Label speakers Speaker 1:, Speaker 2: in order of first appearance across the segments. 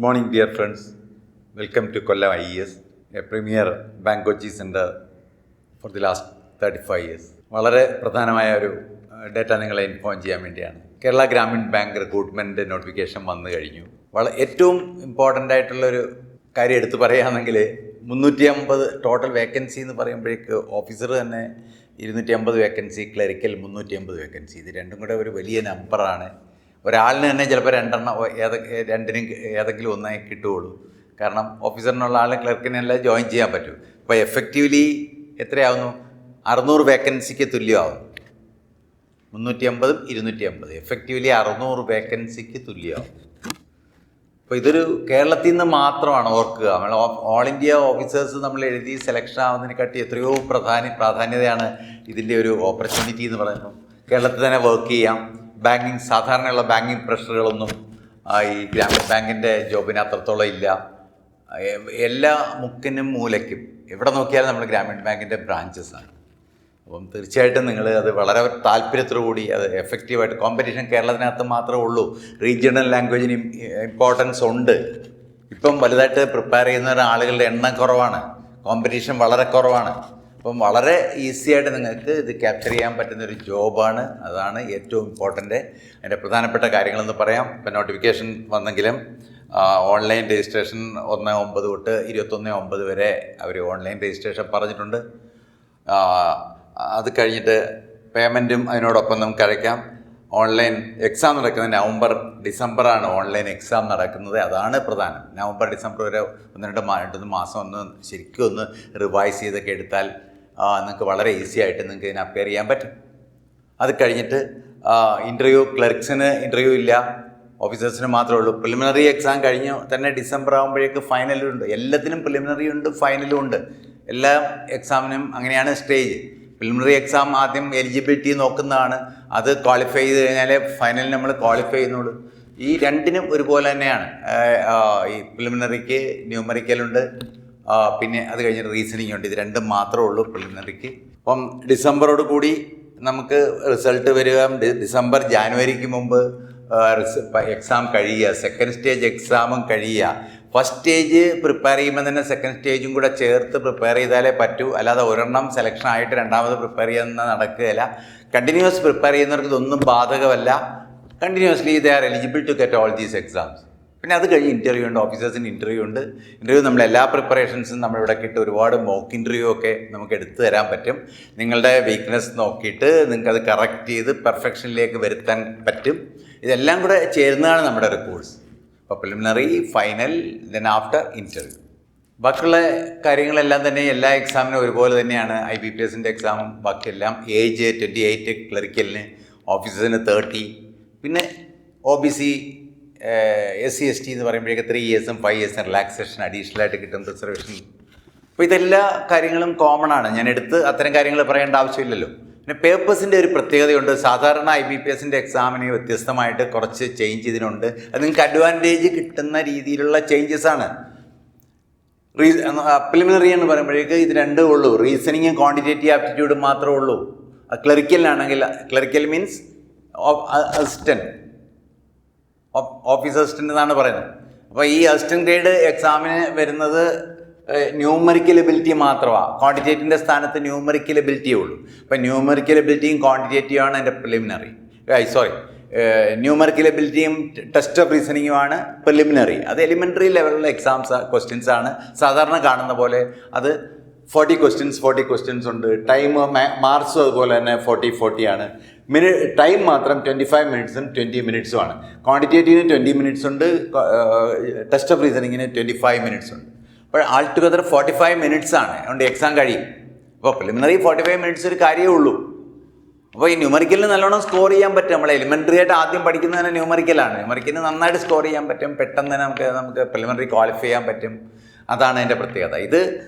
Speaker 1: morning, dear friends. Welcome to Kollam IES, a premier bank coaching center for the last 35 years. വളരെ പ്രധാനമായ ഒരു data നിങ്ങളെ inform ചെയ്യാൻ വേണ്ടിയാണ്. Kerala Gramin bank recruitment notification വന്നു കഴിഞ്ഞു. ഏറ്റവും ഇമ്പോർട്ടൻ്റ് ആയിട്ടുള്ളൊരു കാര്യം എടുത്തു പറയുകയാണെങ്കിൽ 350 ടോട്ടൽ വേക്കൻസി എന്ന് പറയുമ്പോഴേക്ക് ഓഫീസർ തന്നെ 250 വേക്കൻസി, ക്ലറിക്കൽ 350 വേക്കൻസി. ഇത് രണ്ടും കൂടെ ഒരു വലിയ നമ്പറാണ്. ഒരാളിന് തന്നെ ചിലപ്പോൾ രണ്ടിനും ഏതെങ്കിലും ഒന്നേ കിട്ടുകയുള്ളൂ. കാരണം ഓഫീസറിനുള്ള ആൾ ക്ലർക്കിനെല്ലാം ജോയിൻ ചെയ്യാൻ പറ്റും. അപ്പോൾ എഫക്റ്റീവ്ലി എത്രയാവുന്നു? 600 വേക്കൻസിക്ക് തുല്യമാവുന്നു. 350 250 എഫക്റ്റീവ്ലി 600 വേക്കൻസിക്ക് തുല്യമാവും. അപ്പോൾ ഇതൊരു കേരളത്തിൽ നിന്ന് മാത്രമാണ്, ഓർക്കുക. നമ്മൾ ഓൾ ഇന്ത്യ ഓഫീസേഴ്സ് നമ്മൾ എഴുതി സെലക്ഷൻ ആവുന്നതിനെക്കാട്ടി എത്രയോ പ്രാധാന്യതയാണ് ഇതിൻ്റെ ഒരു ഓപ്പർച്യൂണിറ്റി എന്ന് പറയുമ്പോൾ. കേരളത്തിൽ തന്നെ വർക്ക് ചെയ്യാം. സാധാരണയുള്ള ബാങ്കിങ് പ്രഷറുകളൊന്നും ഈ ഗ്രാമീൺ ബാങ്കിൻ്റെ ജോബിന് അത്രത്തോളം ഇല്ല. എല്ലാ മുക്കിനും മൂലയ്ക്കും എവിടെ നോക്കിയാലും നമ്മൾ ഗ്രാമീൺ ബാങ്കിൻ്റെ ബ്രാഞ്ചസാണ്. അപ്പം തീർച്ചയായിട്ടും നിങ്ങൾ അത് വളരെ താല്പര്യത്തോടുകൂടി അത് എഫക്റ്റീവായിട്ട്, കോമ്പറ്റീഷൻ കേരളത്തിനകത്ത് മാത്രമേ ഉള്ളൂ. റീജിയണൽ ലാംഗ്വേജിന് ഇമ്പോർട്ടൻസ് ഉണ്ട്. ഇപ്പം വലുതായിട്ട് പ്രിപ്പയർ ചെയ്യുന്ന ആളുകളുടെ എണ്ണം കുറവാണ്, കോമ്പറ്റീഷൻ വളരെ കുറവാണ്. അപ്പം വളരെ ഈസി ആയിട്ട് നിങ്ങൾക്ക് ഇത് ക്യാപ്ചർ ചെയ്യാൻ പറ്റുന്നൊരു ജോബാണ്. അതാണ് ഏറ്റവും ഇമ്പോർട്ടൻ്റ്. അതിൻ്റെ പ്രധാനപ്പെട്ട കാര്യങ്ങളെന്ന് പറയാം. ഇപ്പം നോട്ടിഫിക്കേഷൻ വന്നെങ്കിലും ഓൺലൈൻ രജിസ്ട്രേഷൻ 1/9 തൊട്ട് 21/9 വരെ അവർ ഓൺലൈൻ രജിസ്ട്രേഷൻ പറഞ്ഞിട്ടുണ്ട്. അത് കഴിഞ്ഞിട്ട് പേയ്മെൻറ്റും അതിനോടൊപ്പം നമുക്ക് അടയ്ക്കാം. ഓൺലൈൻ എക്സാം നടക്കുന്നത് November December ഓൺലൈൻ എക്സാം നടക്കുന്നത്. അതാണ് പ്രധാനം. November December വരെ 1-2 മാസം ഒന്ന് ശരിക്കും ഒന്ന് റിവൈസ് ചെയ്തൊക്കെ എടുത്താൽ നിങ്ങൾക്ക് വളരെ ഈസി ആയിട്ട് നിങ്ങൾക്ക് ഇതിന് അപ്പിയർ ചെയ്യാൻ പറ്റും. അത് കഴിഞ്ഞിട്ട് ക്ലർക്സിന് ഇൻ്റർവ്യൂ ഇല്ല, ഓഫീസേഴ്സിന് മാത്രമേ ഉള്ളൂ. പ്രിലിമിനറി എക്സാം കഴിഞ്ഞ് തന്നെ ഡിസംബർ ആകുമ്പോഴേക്ക് ഫൈനലും ഉണ്ട്. എല്ലാത്തിനും പ്രിലിമിനറി ഉണ്ട്, ഫൈനലും ഉണ്ട്. എല്ലാ എക്സാമിനും അങ്ങനെയാണ് സ്റ്റേജ്. പ്രിലിമിനറി എക്സാം ആദ്യം എലിജിബിലിറ്റി നോക്കുന്നതാണ്. അത് ക്വാളിഫൈ ചെയ്ത് കഴിഞ്ഞാൽ ഫൈനലിൽ നമ്മൾ ക്വാളിഫൈ ചെയ്യുന്നുള്ളൂ. ഈ രണ്ടിനും ഒരുപോലെ തന്നെയാണ്. ഈ പ്രിലിമിനറിക്ക് ന്യൂമറിക്കലുണ്ട്, പിന്നെ അത് കഴിഞ്ഞിട്ട് റീസണിങ് ഉണ്ട്. ഇത് രണ്ടും മാത്രമേ ഉള്ളൂ പ്രിലിമിനറിക്ക്. അപ്പം ഡിസംബറോട് കൂടി നമുക്ക് റിസൾട്ട് വരിക. January മുമ്പ് എക്സാം കഴിയുക, സെക്കൻഡ് സ്റ്റേജ് എക്സാമും കഴിയുക. ഫസ്റ്റ് സ്റ്റേജ് പ്രിപ്പയർ ചെയ്യുമ്പോൾ തന്നെ സെക്കൻഡ് സ്റ്റേജും കൂടെ ചേർത്ത് പ്രിപ്പയർ ചെയ്താലേ പറ്റൂ. അല്ലാതെ ഒരെണ്ണം സെലക്ഷൻ ആയിട്ട് രണ്ടാമത് പ്രിപ്പയർ ചെയ്യുന്ന നടക്കുകയില്ല. കണ്ടിന്യൂസ് പ്രിപ്പയർ ചെയ്യുന്നവർക്ക് ഇതൊന്നും ബാധകമല്ല. Continuously they are eligible to get all these exams. പിന്നെ അത് കഴിഞ്ഞ് ഇൻ്റർവ്യൂ ഉണ്ട്, ഓഫീസേഴ്സിന് ഇൻ്റർവ്യൂ ഉണ്ട്. ഇൻ്റർവ്യൂ നമ്മൾ എല്ലാ പ്രിപ്പറേഷൻസും നമ്മളിവിടെ കിട്ടും. ഒരുപാട് മോക്ക് ഇൻ്റർവ്യൂ ഒക്കെ നമുക്ക് എടുത്തു തരാൻ പറ്റും. നിങ്ങളുടെ വീക്ക്നെസ് നോക്കിയിട്ട് നിങ്ങൾക്കത് കറക്റ്റ് ചെയ്ത് പെർഫെക്ഷനിലേക്ക് വരുത്താൻ പറ്റും. ഇതെല്ലാം കൂടെ ചേരുന്നതാണ് നമ്മുടെ ഒരു കോഴ്സ്. അപ്പോൾ preliminary, final, then after interview. ബാക്കിയുള്ള കാര്യങ്ങളെല്ലാം തന്നെ എല്ലാ എക്സാമിനും ഒരുപോലെ തന്നെയാണ്. IBPSൻ്റെ എക്സാമും ബാക്കിയെല്ലാം. ഏജ് 28, ക്ലറിക്കലിന്, ഓഫീസേഴ്സിന് 30. പിന്നെ OBC SC ST എന്ന് പറയുമ്പോഴേക്ക് 3 yearsഉം 5 yearsഉം റിലാക്സേഷൻ അഡീഷണലായിട്ട് കിട്ടും, റിസർവേഷൻ. അപ്പോൾ ഇതെല്ലാ കാര്യങ്ങളും കോമൺ ആണ്. ഞാൻ അത്തരം കാര്യങ്ങൾ പറയേണ്ട ആവശ്യമില്ലല്ലോ. പിന്നെ പേപ്പേഴ്സിൻ്റെ ഒരു പ്രത്യേകതയുണ്ട്. സാധാരണ IBPSൻ്റെ എക്സാമിന് വ്യത്യസ്തമായിട്ട് കുറച്ച് ചേഞ്ച് ഇതിനുണ്ട്. അത് നിങ്ങൾക്ക് അഡ്വാൻറ്റേജ് കിട്ടുന്ന രീതിയിലുള്ള ചേഞ്ചസ് ആണ്. പ്രിലിമിനറി എന്ന് പറയുമ്പോഴേക്ക് ഇത് രണ്ടേ ഉള്ളൂ. റീസണിങ്ങും ക്വാണ്ടിറ്റേറ്റീവ് ആപ്റ്റിറ്റ്യൂഡും മാത്രമേ ഉള്ളൂ. ക്ലറിക്കലിനാണെങ്കിൽ, clerical means assistant, office assistant എന്നാണ് പറയുന്നത്. അപ്പോൾ ഈ അസിസ്റ്റൻറ്റ് ഗ്രേഡ് എക്സാമിന് വരുന്നത് ന്യൂമറിക്കൽ എബിലിറ്റി മാത്രമാണ്. ക്വാണ്ടിറ്റേറ്റീവിൻ്റെ സ്ഥാനത്ത് ന്യൂമറിക്കൽ എബിലിറ്റിയേ ഉള്ളൂ. അപ്പോൾ ന്യൂമറിക്കൽ എബിലിറ്റിയും ക്വാണ്ടിറ്റേറ്റീവാണ് എൻ്റെ പ്രിലിമിനറി. ന്യൂമറിക്കൽ എബിലിറ്റിയും ടെസ്റ്റ് ഓഫ് റീസണിങ്ങുമാണ് പ്രിലിമിനറി. അത് എലിമെൻ്ററി ലെവലിലുള്ള ക്വസ്റ്റ്യൻസ് ആണ്. സാധാരണ കാണുന്ന പോലെ അത് 40 ക്വസ്റ്റ്യൻസ് ഉണ്ട്. ടൈം മാർക്സും അതുപോലെ തന്നെ 40 ആണ്. ടൈം മാത്രം 25 മിനിറ്റ്സും 20 മിനിറ്റ്സുമാണ്. ക്വാണ്ടിറ്റേറ്റീവിന് 20 മിനിറ്റ്സ് ഉണ്ട്, ടെസ്റ്റ് ഓഫ് റീസണിങ്ങിന് 25 മിനിറ്റ്സ് ഉണ്ട്. അപ്പോൾ ആൾ ടുഗദർ 45 മിനിറ്റ്സ് ആണ്. അതുകൊണ്ട് എക്സാം കഴിയും. അപ്പോൾ പ്രിലിമിനറി 45 മിനിറ്റ്സ് ഒരു കാര്യമേ ഉള്ളൂ. അപ്പോൾ ഈ ന്യൂമറിക്കലിന് നല്ലോണം സ്കോർ ചെയ്യാൻ പറ്റും. നമ്മൾ എലിമെൻ്ററി ആയിട്ട് ആദ്യം പഠിക്കുന്നത് തന്നെ ന്യൂമറിക്കലാണ്. ന്യൂമറിക്കലിന് നന്നായിട്ട് സ്കോർ ചെയ്യാൻ പറ്റും. പെട്ടെന്ന് തന്നെ നമുക്ക് പ്രിലിമിനറി ക്വാളിഫൈ ചെയ്യാൻ പറ്റും. അതാണ് അതിൻ്റെ പ്രത്യേകത. ഇത്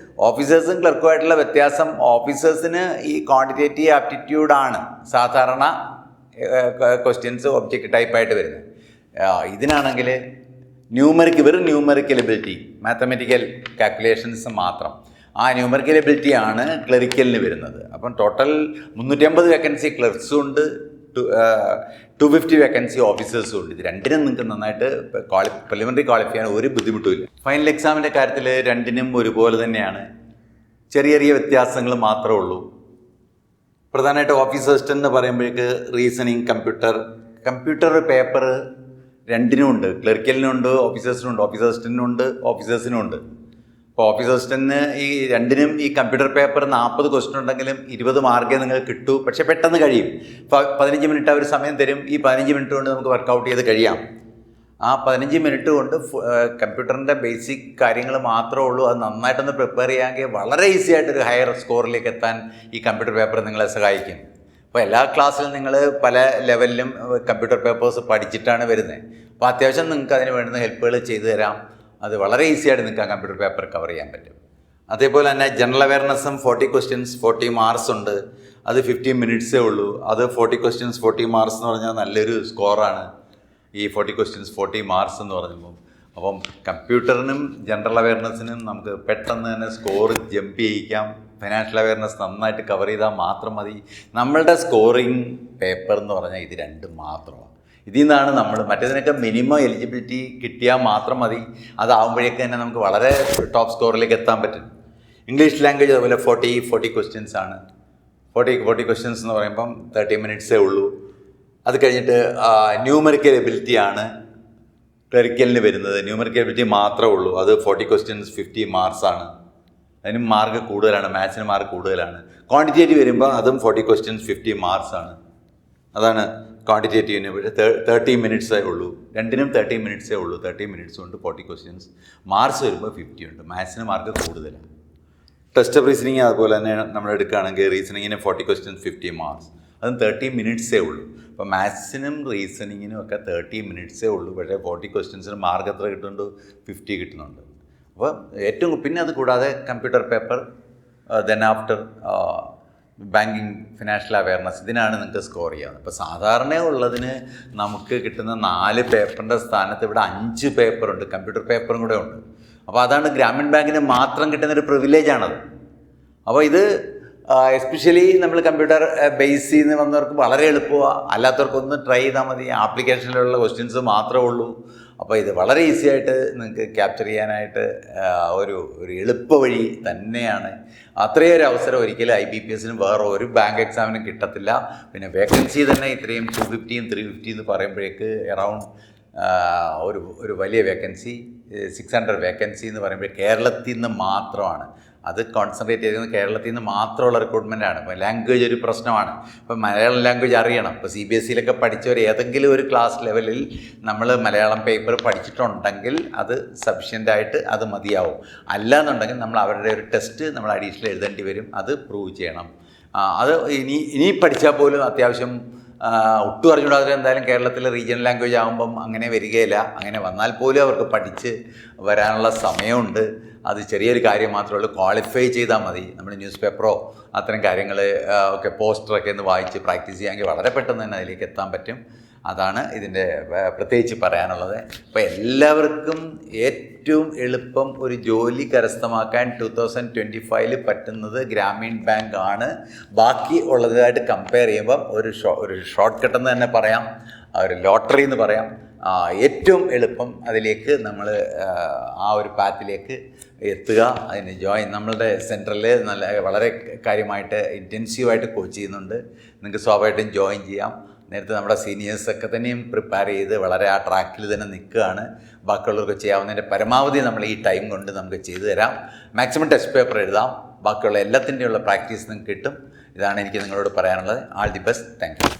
Speaker 1: ഓഫീസേഴ്സും ക്ലർക്കുമായിട്ടുള്ള വ്യത്യാസം. ഓഫീസേഴ്സിന് ഈ ക്വാണ്ടിറ്റേറ്റീവ് ആപ്റ്റിറ്റ്യൂഡാണ് സാധാരണ ക്വസ്റ്റ്യൻസ് ഒബ്ജക്റ്റ് ടൈപ്പായിട്ട് വരുന്നത്. ഇതിനാണെങ്കിൽ വെറും ന്യൂമറിക്കൽ എബിലിറ്റി, മാത്തമെറ്റിക്കൽ കാൽക്കുലേഷൻസ് മാത്രം. ആ ന്യൂമറിക്കൽ എബിലിറ്റിയാണ് ക്ലറിക്കലിന് വരുന്നത്. അപ്പം ടോട്ടൽ 350 വേക്കൻസി ക്ലർക്സും ഉണ്ട്, 250 വേക്കൻസി ഓഫീസേഴ്സും ഉണ്ട്. ഇത് രണ്ടിനും നിങ്ങൾക്ക് നന്നായിട്ട് പ്രിലിമിനറി ക്വാളിഫൈ ചെയ്യാൻ ഒരു ബുദ്ധിമുട്ടുമില്ല. ഫൈനൽ എക്സാമിൻ്റെ കാര്യത്തിൽ രണ്ടിനും ഒരുപോലെ തന്നെയാണ്. ചെറിയ ചെറിയ വ്യത്യാസങ്ങൾ മാത്രമേ ഉള്ളൂ. പ്രധാനമായിട്ട് ഓഫീസ് അസിസ്റ്റൻ്റ് എന്ന് പറയുമ്പോഴേക്ക് റീസണിങ്, കമ്പ്യൂട്ടർ പേപ്പർ രണ്ടിനും ഉണ്ട്. ക്ലറിക്കലിനുണ്ട്, ഓഫീസേഴ്സിനുണ്ട്, ഓഫീസ് അസിസ്റ്റൻറ്റിനുണ്ട്, ഓഫീസേഴ്സിനുണ്ട്. അപ്പോൾ ഓഫീസ് അസിസ്റ്റൻറ്റിന് ഈ രണ്ടിനും ഈ കമ്പ്യൂട്ടർ പേപ്പർ 40 ക്വസ്റ്റ്യൻ ഉണ്ടെങ്കിലും 20 മാർക്കേ നിങ്ങൾക്ക് കിട്ടൂ. പക്ഷേ പെട്ടെന്ന് കഴിയും. 15 മിനിറ്റ് അവർ സമയം തരും. ഈ 15 മിനിറ്റ് കൊണ്ട് നമുക്ക് വർക്കൗട്ട് ചെയ്ത് കഴിയാം. ആ 15 മിനിറ്റ് കൊണ്ട് കമ്പ്യൂട്ടറിൻ്റെ ബേസിക് കാര്യങ്ങൾ മാത്രമേ ഉള്ളൂ. അത് നന്നായിട്ടൊന്ന് പ്രിപ്പയർ ചെയ്യാമെങ്കിൽ വളരെ ഈസി ആയിട്ടൊരു ഹയർ സ്കോറിലേക്ക് എത്താൻ ഈ കമ്പ്യൂട്ടർ പേപ്പർ നിങ്ങളെ സഹായിക്കും. അപ്പോൾ എല്ലാ ക്ലാസ്സിലും നിങ്ങൾ പല ലെവലിലും കമ്പ്യൂട്ടർ പേപ്പേഴ്സ് പഠിച്ചിട്ടാണ് വരുന്നത്. അപ്പോൾ അത്യാവശ്യം നിങ്ങൾക്ക് അതിന് വേണ്ടുന്ന ഹെൽപ്പുകൾ ചെയ്തു തരാം. അത് വളരെ ഈസി ആയിട്ട് നിങ്ങൾക്ക് ആ കമ്പ്യൂട്ടർ പേപ്പർ കവർ ചെയ്യാൻ പറ്റും. അതേപോലെ തന്നെ ജനറൽ അവയർനെസ്സും 40 ക്വസ്റ്റ്യൻസ് 40 മാർക്സ് ഉണ്ട്. അത് 15 മിനിറ്റ്സേ ഉള്ളൂ. അത് 40 ക്വസ്റ്റ്യൻസ് 40 മാർക്സ് എന്ന് പറഞ്ഞാൽ നല്ലൊരു സ്കോറാണ്. ഈ 40 ക്വസ്റ്റ്യൻസ് 40 മാർക്സ് എന്ന് പറയുമ്പോൾ അപ്പം കമ്പ്യൂട്ടറിനും ജനറൽ അവയർനെസ്സിനും നമുക്ക് പെട്ടെന്ന് തന്നെ സ്കോർ ജമ്പ് ചെയ്യിക്കാം. ഫിനാൻഷ്യൽ അവയർനെസ് നന്നായിട്ട് കവർ ചെയ്താൽ മാത്രം മതി. നമ്മളുടെ സ്കോറിങ് പേപ്പർ എന്ന് പറഞ്ഞാൽ ഇത് രണ്ടും മാത്രമാണ്. ഇതിൽ നിന്നാണ് നമ്മൾ മറ്റേതിനൊക്കെ മിനിമം എലിജിബിലിറ്റി കിട്ടിയാൽ മാത്രം മതി. അതാവുമ്പോഴേക്ക് തന്നെ നമുക്ക് വളരെ ടോപ്പ് സ്കോറിലേക്ക് എത്താൻ പറ്റും. ഇംഗ്ലീഷ് ലാംഗ്വേജ് അതുപോലെ 40 ക്വസ്റ്റ്യൻസ് ആണ്. 40 ക്വസ്റ്റ്യൻസ് എന്ന് പറയുമ്പം 30 മിനിറ്റ്സേ ഉള്ളൂ. അത് കഴിഞ്ഞിട്ട് ന്യൂമറിക്കൽ എബിലിറ്റിയാണ് ക്ലറിക്കലിന് വരുന്നത്. ന്യൂമറിക്കൽ എബിലിറ്റി മാത്രമേ ഉള്ളൂ. അത് 40 ക്വസ്റ്റ്യൻസ് 50 മാർക്സ് ആണ്. അതിന് മാർക്ക് കൂടുതലാണ്, മാത്സിന് മാർക്ക് കൂടുതലാണ്. ക്വാണ്ടിറ്റേറ്റീവ് വരുമ്പോൾ അതും 40 ക്വസ്റ്റ്യൻസ് 50 മാർക്സ് ആണ്. അതാണ് ക്വാണ്ടിറ്റേറ്റീവിന് 30 മിനിറ്റ്സേ ഉള്ളൂ. രണ്ടിനും 30 മിനിറ്റ്സേ ഉള്ളൂ. 30 മിനിറ്റ്സ് കൊണ്ട് 40 ക്വസ്റ്റ്യൻസ്. മാർക്സ് വരുമ്പോൾ 50 ഉണ്ട്. മാത്സിന് മാർക്ക് കൂടുതലാണ്. ടെസ്റ്റ് ഓഫ് റീസണിങ് അതുപോലെ തന്നെ നമ്മൾ എടുക്കുകയാണെങ്കിൽ റീസണിങ്ങിന് 40 ക്വസ്റ്റ്യൻസ് 50 മാർക്സ്. അതും 30 മിനിറ്റ്സേ ഉള്ളൂ. അപ്പോൾ മാത്സിനും റീസണിങ്ങിനും ഒക്കെ 30 മിനിറ്റ്സേ ഉള്ളൂ. പക്ഷേ 40 ക്വസ്റ്റ്യൻസിന് മാർക്ക് എത്ര കിട്ടുന്നുണ്ട്? 50 കിട്ടുന്നുണ്ട്. അപ്പോൾ ഏറ്റവും പിന്നെ അത് കൂടാതെ computer paper, then after banking, financial awareness, ഇതിനാണ് നിങ്ങൾക്ക് സ്കോർ ചെയ്യാവുന്നത്. അപ്പോൾ സാധാരണ ഉള്ളതിന് നമുക്ക് കിട്ടുന്ന 4 പേപ്പറിൻ്റെ സ്ഥാനത്ത് ഇവിടെ 5 പേപ്പറുണ്ട്. കമ്പ്യൂട്ടർ പേപ്പറും കൂടെ ഉണ്ട്. അപ്പോൾ അതാണ് ഗ്രാമീൺ ബാങ്കിന് മാത്രം കിട്ടുന്നൊരു പ്രിവിലേജാണത്. അപ്പോൾ ഇത് എസ്പെഷ്യലി നമ്മൾ കമ്പ്യൂട്ടർ ബേസ് ചെയ്ത് വന്നവർക്ക് വളരെ എളുപ്പമാണ്. അല്ലാത്തവർക്കൊന്ന് ട്രൈ ചെയ്താൽ മതി. ആപ്ലിക്കേഷനിലുള്ള ക്വസ്റ്റ്യൻസ് മാത്രമേ ഉള്ളൂ. അപ്പോൾ ഇത് വളരെ ഈസി ആയിട്ട് നിങ്ങൾക്ക് ക്യാപ്ചർ ചെയ്യാനായിട്ട് ഒരു എളുപ്പ വഴി തന്നെയാണ്. അത്രയൊരു അവസരം ഒരിക്കലും IBPSനും വേറെ ഒരു ബാങ്ക് എക്സാമിനും കിട്ടത്തില്ല. പിന്നെ വേക്കൻസി തന്നെ ഇത്രയും 250 350 എന്ന് പറയുമ്പോഴേക്ക് അറൗണ്ട് ഒരു വലിയ വേക്കൻസി 600 വേക്കൻസി എന്ന് പറയുമ്പോൾ കേരളത്തിൽ നിന്ന് മാത്രമാണ്. അത് കോൺസെൻട്രേറ്റ് ചെയ്തിരുന്നത് കേരളത്തിൽ നിന്ന് മാത്രമുള്ള റിക്രൂട്ട്മെൻറ്റാണ്. ഇപ്പോൾ ലാംഗ്വേജ് ഒരു പ്രശ്നമാണ്. ഇപ്പോൾ മലയാളം ലാംഗ്വേജ് അറിയണം. ഇപ്പോൾ CBSEയിലൊക്കെ പഠിച്ചവർ ഏതെങ്കിലും ഒരു ക്ലാസ് ലെവലിൽ നമ്മൾ മലയാളം പേപ്പർ പഠിച്ചിട്ടുണ്ടെങ്കിൽ അത് സഫിഷ്യൻ്റായിട്ട് അത് മതിയാവും. അല്ല എന്നുണ്ടെങ്കിൽ നമ്മൾ അവരുടെ ഒരു ടെസ്റ്റ് നമ്മൾ അഡീഷണൽ എഴുതേണ്ടി വരും. അത് പ്രൂവ് ചെയ്യണം. അത് ഇനി പഠിച്ചാൽ പോലും അത്യാവശ്യം ഒട്ടും അറിഞ്ഞുകൂടാതെ എന്തായാലും കേരളത്തിലെ റീജിയണൽ ലാംഗ്വേജ് ആകുമ്പം അങ്ങനെ വരികയില്ല. അങ്ങനെ വന്നാൽ പോലും അവർക്ക് പഠിച്ച് വരാനുള്ള സമയമുണ്ട്. അത് ചെറിയൊരു കാര്യം മാത്രമേ ഉള്ളൂ. ക്വാളിഫൈ ചെയ്താൽ മതി. നമ്മൾ ന്യൂസ് പേപ്പറോ അത്തരം കാര്യങ്ങൾ ഒക്കെ പോസ്റ്ററൊക്കെ ഒന്ന് വായിച്ച് പ്രാക്ടീസ് ചെയ്യാമെങ്കിൽ വളരെ പെട്ടെന്ന് തന്നെ അതിലേക്ക് എത്താൻ പറ്റും. അതാണ് ഇതിൻ്റെ പ്രത്യേകിച്ച് പറയാനുള്ളത്. അപ്പോൾ എല്ലാവർക്കും ഏറ്റവും എളുപ്പം ഒരു ജോലി കരസ്ഥമാക്കാൻ 2025 പറ്റുന്നത് ഗ്രാമീൺ ബാങ്ക് ആണ്. ബാക്കി ഉള്ളതായിട്ട് കമ്പയർ ചെയ്യുമ്പം ഒരു ഷോർട്ട് കട്ടെന്ന് തന്നെ പറയാം, ഒരു ലോട്ടറി എന്ന് പറയാം. ഏറ്റവും എളുപ്പം അതിലേക്ക് നമ്മൾ ആ ഒരു പാത്തിലേക്ക് എത്തുക. അതിന് നമ്മളുടെ സെൻറ്ററിൽ വളരെ കാര്യമായിട്ട് ഇൻറ്റൻസീവായിട്ട് കോച്ച് ചെയ്യുന്നുണ്ട്. നിങ്ങൾക്ക് സ്വാഭാവികമായിട്ടും ജോയിൻ ചെയ്യാം. നേരത്തെ നമ്മുടെ സീനിയേഴ്സൊക്കെ തന്നെയും പ്രിപ്പയർ ചെയ്ത് വളരെ ആ ട്രാക്കിൽ തന്നെ നിൽക്കുകയാണ്. ബാക്കിയുള്ളവർക്ക് ചെയ്യാവുന്നതിൻ്റെ പരമാവധി നമ്മൾ ഈ ടൈം കൊണ്ട് നമുക്ക് ചെയ്തു തരാം. മാക്സിമം ടെസ്റ്റ് പേപ്പർ എഴുതാം. ബാക്കിയുള്ള എല്ലാത്തിൻ്റെയുള്ള പ്രാക്ടീസ് നിങ്ങൾക്ക് കിട്ടും. ഇതാണ് എനിക്ക് നിങ്ങളോട് പറയാനുള്ളത്. All the best. Thank you.